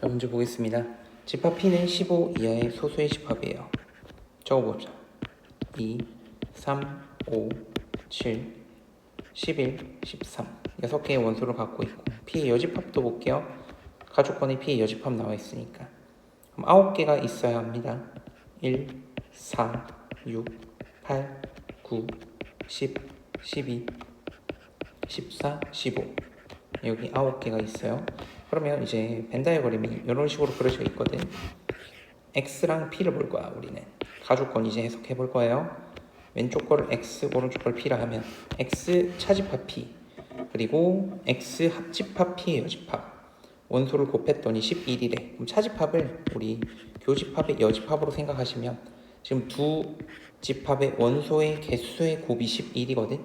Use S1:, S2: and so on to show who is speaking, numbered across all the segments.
S1: 자, 문제 보겠습니다. 집합 P는 15 이하의 소수의 집합이에요. 적어보자. 2, 3, 5, 7, 11, 13 6개의 원소를 갖고 있고 P의 여집합도 볼게요. 가족번에 P의 여집합 나와 있으니까 그럼 9개가 있어야 합니다. 1, 4, 6, 8, 9, 10, 12, 14, 15 여기 9개가 있어요. 그러면 이제 벤 다이어그램이 이런 식으로 그려져 있거든. X랑 P를 볼 거야. 우리는 가족권 이제 해석해 볼 거예요. 왼쪽 거를 X, 오른쪽 걸 P라 하면 X 차집합 P 그리고 X 합집합 P의 여집합 원소를 곱했더니 11이래. 그럼 차집합을 우리 교집합의 여집합으로 생각하시면 지금 두 집합의 원소의 개수의 곱이 11이거든.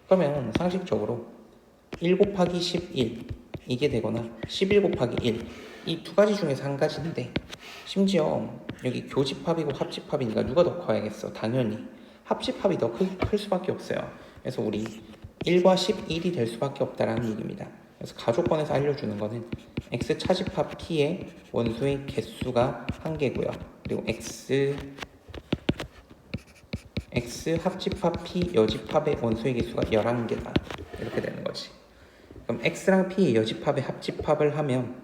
S1: 그러면 상식적으로 1 곱하기 11 이게 되거나 11 곱하기 1 이 두 가지 중에서 한 가지인데 심지어 여기 교집합이고 합집합이니까 누가 더 커야겠어? 당연히 합집합이 더 클 수밖에 없어요. 그래서 우리 1과 11이 될 수밖에 없다라는 얘기입니다. 그래서 가족권에서 알려주는 거는 X 차집합 P의 원소의 개수가 1개고요. 그리고 X 합집합 P 여집합의 원소의 개수가 11개다. 이렇게 되는 거지. 그럼 X랑 P의 여집합의 합집합을 하면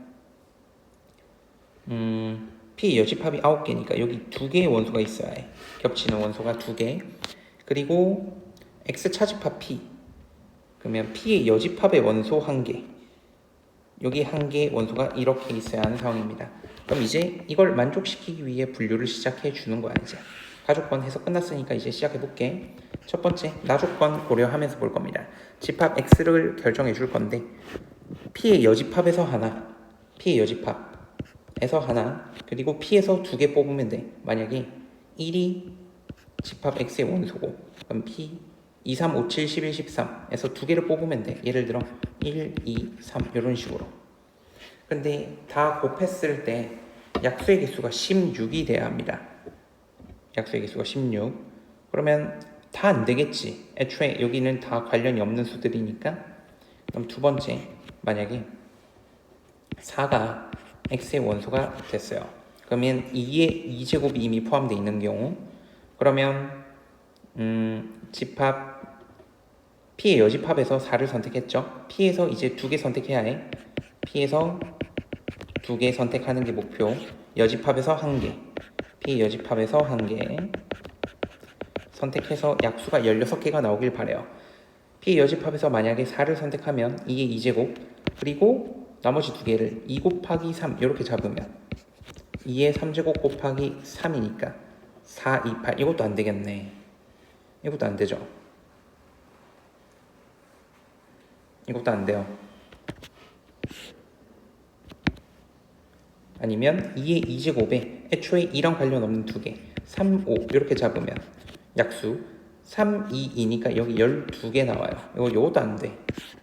S1: P의 여집합이 9개니까 여기 2개의 원소가 있어야 해. 겹치는 원소가 2개. 그리고 X 차집합 P 그러면 P의 여집합의 원소 1개 여기 1개의 원소가 이렇게 있어야 하는 상황입니다. 그럼 이제 이걸 만족시키기 위해 분류를 시작해 주는 거야. 이제 가족권 해석 끝났으니까 이제 시작해 볼게. 첫 번째 나조건 고려하면서 볼 겁니다. 집합 X를 결정해 줄 건데 P의 여집합에서 하나 P의 여집합에서 하나 그리고 P에서 2개 뽑으면 돼. 만약에 1이 집합 X의 원소고 그럼 P 2, 3, 5, 7, 11, 13에서 2개를 뽑으면 돼. 예를 들어 1, 2, 3 이런 식으로. 근데 다 곱했을 때 약수의 개수가 16이 돼야 합니다. 약수의 개수가 16. 그러면 다 안 되겠지. 애초에 여기는 다 관련이 없는 수들이니까. 그럼 두 번째 만약에 4가 X의 원소가 됐어요. 그러면 2의 2제곱이 이미 포함되어 있는 경우 그러면 집합 P의 여집합에서 4를 선택했죠. P에서 이제 2개 선택해야 해. P에서 2개 선택하는 게 목표. 여집합에서 1개 P의 여집합에서 1개 선택해서 약수가 16개가 나오길 바래요. P의 여집합에서 만약에 4를 선택하면 2의 2제곱 그리고 나머지 2개를 2 곱하기 3 이렇게 잡으면 2의 3제곱 곱하기 3이니까 4, 2, 8 이것도 안 되겠네. 이것도 안 되죠. 이것도 안 돼요. 아니면 2의 2제곱에 애초에 2랑 관련 없는 2개 3, 5 이렇게 잡으면 약수 3, 2, 2니까 여기 12개 나와요. 이것도 안 돼.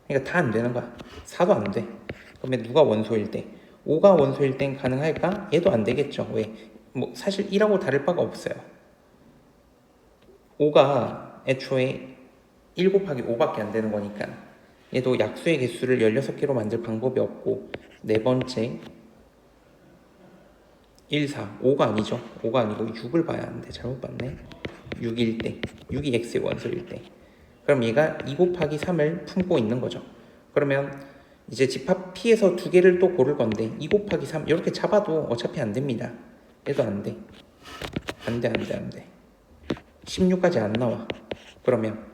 S1: 그러니까 다 안 되는 거야. 4도 안 돼. 그러면 누가 원소일 때 5가 원소일 땐 가능할까? 얘도 안 되겠죠. 왜? 뭐 사실 1하고 다를 바가 없어요. 5가 애초에 1 곱하기 5밖에 안 되는 거니까 얘도 약수의 개수를 16개로 만들 방법이 없고 네 번째 1, 4, 5가 아니죠. 5가 아니고 6을 봐야 하는데 잘못 봤네. 6일 때 6이 X의 원소일 때 그럼 얘가 2 곱하기 3을 품고 있는 거죠. 그러면 이제 집합 P에서 2개를 또 고를 건데 2 곱하기 3 이렇게 잡아도 어차피 안 됩니다. 얘도 안 돼. 안 돼. 16까지 안 나와. 그러면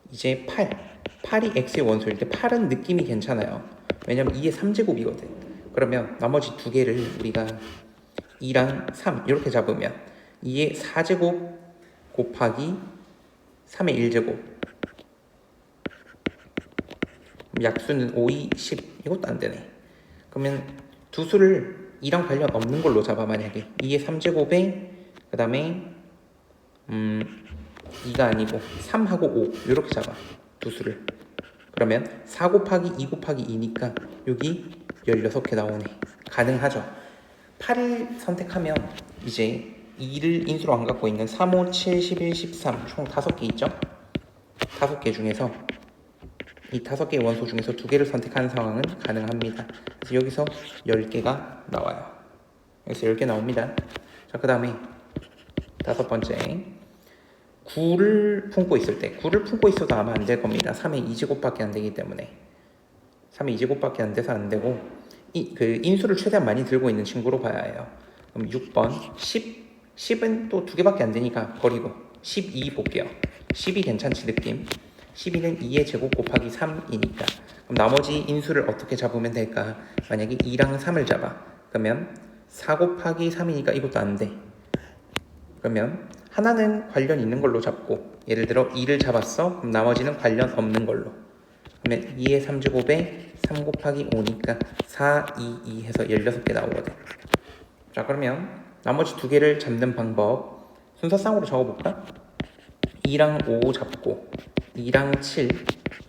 S1: 이제 8이 X의 원소일 때 8은 느낌이 괜찮아요. 왜냐면 2의 3제곱이거든. 그러면 나머지 2개를 우리가 2랑 3 이렇게 잡으면 2의 4제곱 곱하기 3의 1제곱 약수는 5, 2, 10 이것도 안 되네. 그러면 두 수를 2랑 관련 없는 걸로 잡아. 만약에 2의 3제곱에 그 다음에 2가 아니고 3하고 5 이렇게 잡아. 두 수를. 그러면 4 곱하기 2 곱하기 2니까 여기 16개 나오네. 가능하죠. 8을 선택하면 이제 2를 인수로 안 갖고 있는 3, 5, 7, 11, 13 총 5개 있죠? 5개 중에서 이 5개의 원소 중에서 2개를 선택하는 상황은 가능합니다. 그래서 여기서 10개가 나와요. 여기서 10개 나옵니다. 자, 그 다음에 다섯 번째 9를 품고 있을 때 9를 품고 있어도 아마 안 될 겁니다. 3의 2제곱밖에 안 되기 때문에 3의 2제곱밖에 안 돼서 안 되고 그 인수를 최대한 많이 들고 있는 친구로 봐야 해요. 그럼 6번 10은 또 2개밖에 안 되니까 버리고 12 볼게요. 12 괜찮지 느낌. 12는 2의 제곱 곱하기 3이니까 그럼 나머지 인수를 어떻게 잡으면 될까? 만약에 2랑 3을 잡아 그러면 4 곱하기 3이니까 이것도 안 돼. 그러면 하나는 관련 있는 걸로 잡고 예를 들어 2를 잡았어. 그럼 나머지는 관련 없는 걸로. 그러면 2의 3제곱에 3 곱하기 5니까 4, 2, 2 해서 16개 나오거든. 자, 그러면 나머지 2개를 잡는 방법 순서상으로 적어볼까? 2랑 5 잡고 2랑 7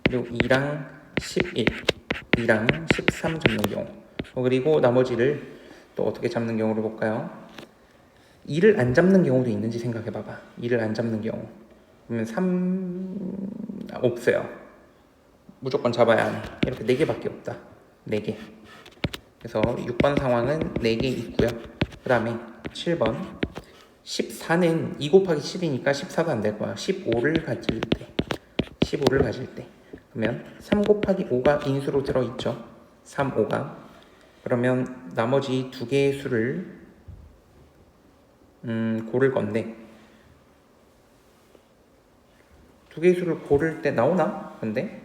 S1: 그리고 2랑 11 2랑 13 잡는 경우 그리고 나머지를 또 어떻게 잡는 경우를 볼까요? 2를 안 잡는 경우도 있는지 생각해봐봐. 2를 안 잡는 경우 그러면 3 없어요. 무조건 잡아야 하네. 이렇게 4개밖에 없다. 4개. 그래서 6번 상황은 4개 있고요. 그 다음에 7번 14는 2 곱하기 7이니까 14도 안 될 거야. 15를 가질 때 그러면 3 곱하기 5가 인수로 들어있죠. 3, 5가 그러면 나머지 2개의 수를 고를 건데 2개의 수를 고를 때 나오나? 근데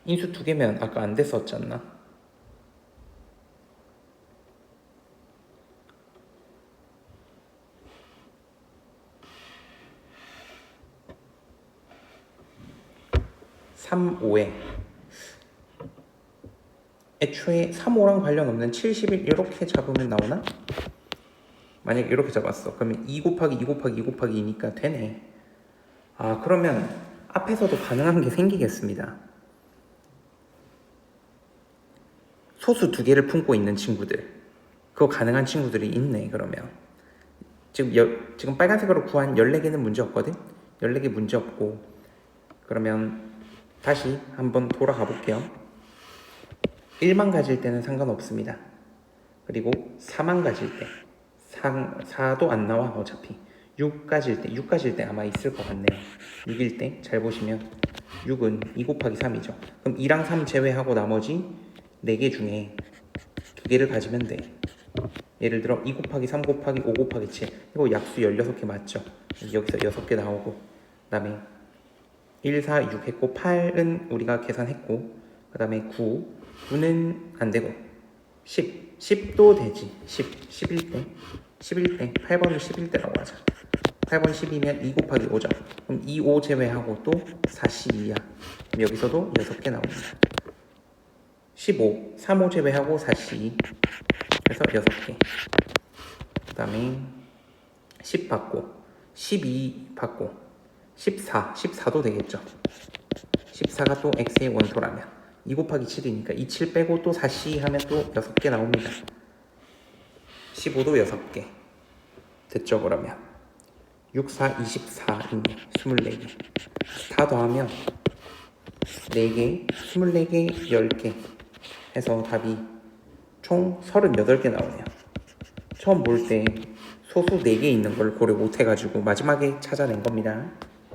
S1: 인수 2개면 아까 안 됐었잖아. (3, 5에) 애초에 3, 5랑 관련 없는 71 이렇게 잡으면 나오나? 만약에 이렇게 잡았어. 그러면 2 곱하기 2 곱하기 2 곱하기 2니까 되네. 아, 그러면 앞에서도 가능한 게 생기겠습니다. 소수 2개를 품고 있는 친구들 그거 가능한 친구들이 있네. 그러면 지금 빨간색으로 구한 14개는 문제 없거든? 14개 문제 없고 그러면 다시 한번 돌아가 볼게요. 1만 가질 때는 상관없습니다. 그리고 4만 가질 때 4도 안 나와 어차피 6 가질 때 아마 있을 것 같네요. 6일 때 잘 보시면 6은 2 곱하기 3이죠. 그럼 2랑 3 제외하고 나머지 4개 중에 2개를 가지면 돼. 예를 들어 2 곱하기 3 곱하기 5 곱하기 7 이거 약수 16개 맞죠? 여기서 6개 나오고 그 다음에 1, 4, 6 했고 8은 우리가 계산했고 그 다음에 9는 안되고 10도 되지. 11대 8번을 11대라고 하자. 8번 10이면 2 곱하기 5죠. 그럼 2, 5 제외하고 또 42야. 그럼 여기서도 6개 나옵니다. 15, 3, 5 제외하고 42 그래서 6개. 그 다음에 10 받고 12 받고 14도 되겠죠. 14가 또 x의 원소라면 2 곱하기 7이니까 2, 7 빼고 또 42 하면 또 6개 나옵니다. 15도 6개 됐죠. 그러면 6, 4, 24 있네. 24개 다 더하면 4개, 24개, 10개 해서 답이 총 38개 나오네요. 처음 볼 때 소수 4개 있는 걸 고려 못해가지고 마지막에 찾아낸 겁니다.